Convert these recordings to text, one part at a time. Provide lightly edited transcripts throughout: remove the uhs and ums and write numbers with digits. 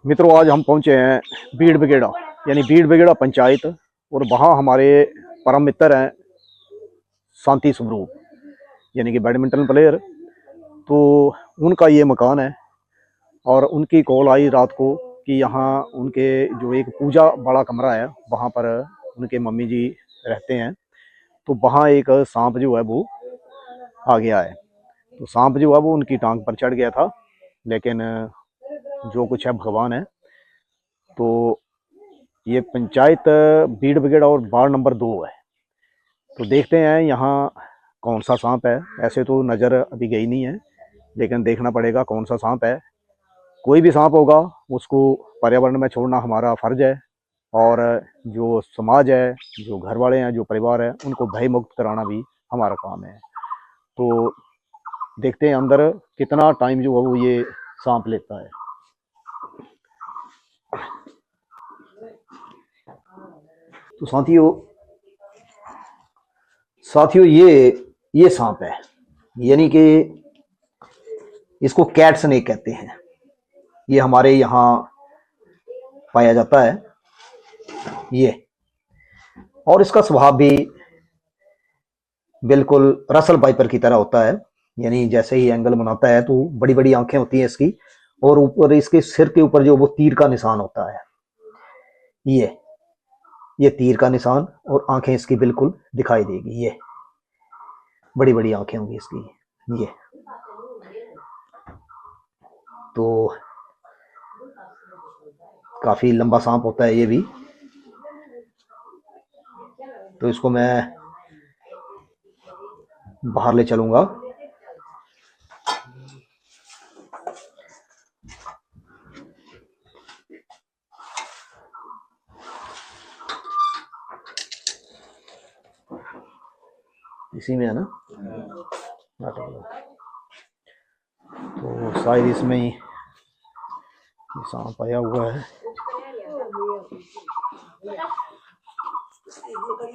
मित्रों, आज हम पहुंचे हैं बीड़ बगेड़ा, यानी बीड़ बगेड़ा पंचायत, और वहाँ हमारे परम मित्र हैं शांति स्वरूप, यानी कि बैडमिंटन प्लेयर। तो उनका ये मकान है और उनकी कॉल आई रात को कि यहाँ उनके जो एक पूजा बड़ा कमरा है वहाँ पर उनके मम्मी जी रहते हैं। तो वहाँ एक सांप जो है वो आ गया है। तो सांप जो है वो उनकी टांग पर चढ़ गया था, लेकिन जो कुछ है भगवान है। तो ये पंचायत बीड़ बगेड़ा और वार्ड नंबर 2 है। तो देखते हैं यहाँ कौन सा सांप है। ऐसे तो नज़र अभी गई नहीं है, लेकिन देखना पड़ेगा कौन सा सांप है। कोई भी सांप होगा उसको पर्यावरण में छोड़ना हमारा फर्ज है, और जो समाज है, जो घर वाले हैं, जो परिवार है, उनको भय मुक्त कराना भी हमारा काम है। तो देखते हैं अंदर कितना टाइम जो है वो ये सांप लेता है। तो साथियों ये सांप है, यानी कि इसको कैट स्नेक कहते हैं। ये हमारे यहाँ पाया जाता है ये, और इसका स्वभाव भी बिल्कुल रसल पाइपर की तरह होता है। यानी जैसे ही एंगल बनाता है तो बड़ी बड़ी आंखें होती हैं इसकी, और ऊपर इसके सिर के ऊपर जो वो तीर का निशान होता है, ये तीर का निशान, और आंखें इसकी बिल्कुल दिखाई देगी। ये बड़ी बड़ी आंखें होंगी इसकी। ये तो काफी लंबा सांप होता है ये भी। तो इसको मैं बाहर ले चलूंगा। इसी में है ना, तो शायद इसमें ही सांप आया हुआ है।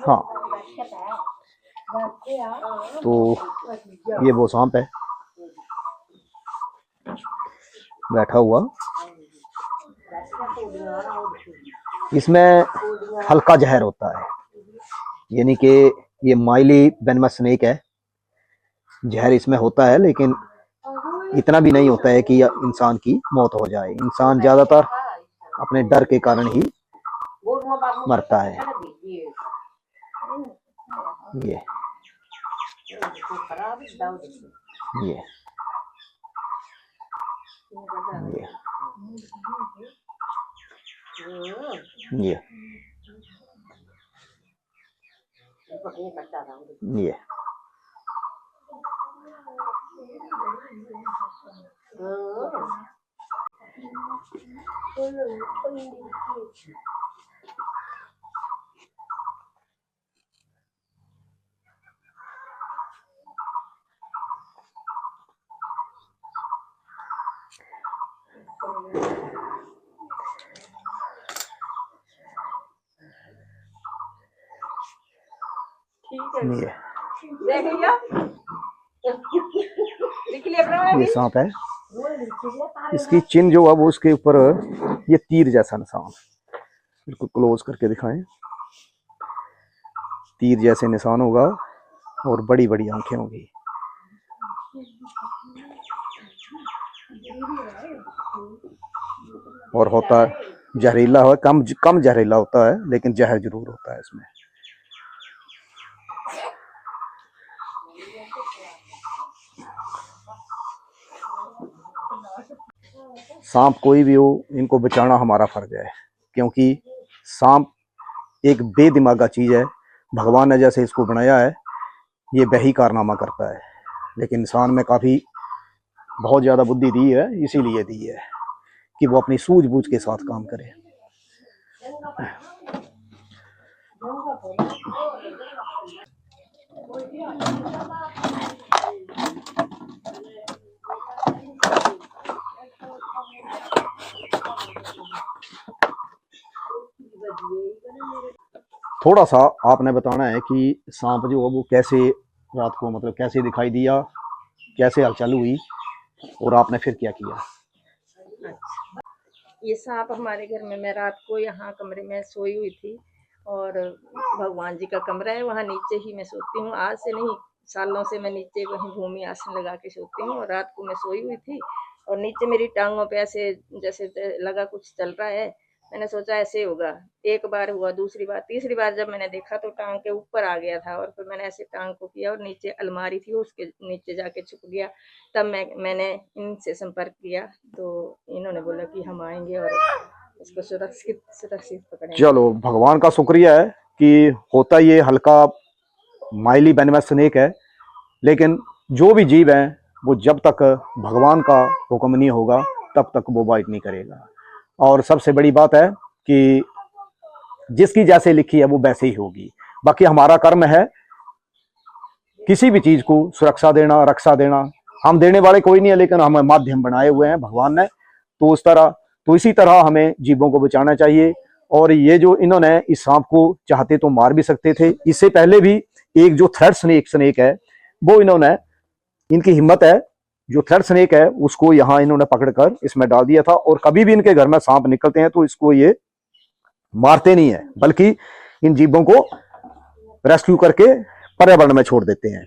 हाँ, तो ये वो सांप है बैठा हुआ। इसमें हल्का जहर होता है, यानी कि ये माइली वेनमस स्नेक है। जहर इसमें होता है, लेकिन इतना भी नहीं होता है कि इंसान की मौत हो जाए। इंसान ज्यादातर अपने डर के कारण ही मरता है। ये ये सांप है। इसकी चिन्ह जो है वो उसके ऊपर ये तीर जैसा निशान, बिल्कुल क्लोज करके दिखाएं। तीर जैसे निशान होगा और बड़ी बड़ी आंखें होंगी। और होता है जहरीला, है कम जहरीला होता है, लेकिन जहर जरूर होता है इसमें। सांप कोई भी हो, इनको बचाना हमारा फर्ज है, क्योंकि सांप एक बेदिमागा चीज है। भगवान ने जैसे इसको बनाया है, ये वही कारनामा करता है, लेकिन इंसान में काफी बहुत ज्यादा बुद्धि दी है, इसीलिए दी है कि वो अपनी सूझबूझ के साथ काम करे। थोड़ा सा आपने बताना है कि सांप जो है वो कैसे रात को, मतलब कैसे दिखाई दिया, कैसे हलचल हुई, और आपने फिर क्या किया? अच्छा, ये सांप हमारे घर में, मैं रात को यहाँ कमरे में सोई हुई थी और भगवान जी का कमरा है, वहाँ नीचे ही मैं सोती हूँ। आज से नहीं, सालों से मैं नीचे वहीं भूमि आसन लगा के सोती हूँ। और रात को मैं सोई हुई थी और नीचे मेरी टांगों पे ऐसे जैसे लगा कुछ चल रहा है। मैंने सोचा ऐसे होगा, एक बार हुआ, दूसरी बार, तीसरी बार जब मैंने देखा तो टांग के ऊपर आ गया था और फिर मैंने ऐसे टांग को किया और नीचे अलमारी थी उसके नीचे जाके छुप गया। तब मैंने इनसे संपर्क किया तो इन्होंने बोला कि हम आएंगे और इसको सुरक्षित सुरक्षित पकड़ेंगे। चलो भगवान का शुक्रिया है कि होता ये हल्का माइली वेनमस स्नेक है, लेकिन जो भी जीव है वो जब तक भगवान का हुक्म नहीं होगा तब तक वो बाइट नहीं करेगा। और सबसे बड़ी बात है कि जिसकी जैसे लिखी है वो वैसे ही होगी। बाकी हमारा कर्म है किसी भी चीज को सुरक्षा देना, रक्षा देना। हम देने वाले कोई नहीं है, लेकिन हमें माध्यम बनाए हुए हैं भगवान ने। तो इसी तरह हमें जीवों को बचाना चाहिए। और ये जो इन्होंने इस सांप को चाहते तो मार भी सकते थे। इससे पहले भी एक जो थ्रेड स्नेक है वो इन्होंने, इनकी हिम्मत है, जो थ्रेड स्नेक है उसको यहाँ इन्होंने पकड़कर इसमें डाल दिया था। और कभी भी इनके घर में सांप निकलते हैं तो इसको ये मारते नहीं है, बल्कि इन जीवों को रेस्क्यू करके पर्यावरण में छोड़ देते हैं।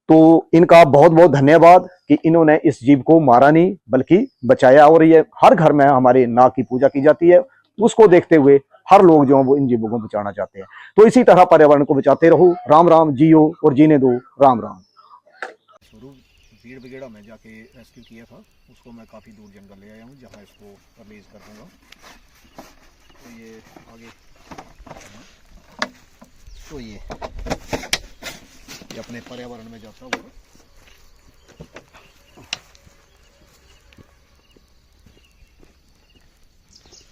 तो इनका बहुत बहुत धन्यवाद कि इन्होंने इस जीव को मारा नहीं बल्कि बचाया। और ये हर घर में हमारे नाग की पूजा की जाती है, उसको देखते हुए हर लोग जो है वो इन जीवों को बचाना चाहते हैं। तो इसी तरह पर्यावरण को बचाते रहो। राम राम, जियो और जीने दो। राम राम। स्वरूप भीड़ बिगेड़ा में जाके रेस्क्यू किया था, उसको मैं काफ़ी दूर जंगल ले आया हूँ जहाँ इसको रिलीज कर दूँगा। तो ये आगे, तो ये अपने पर्यावरण में जाता हुआ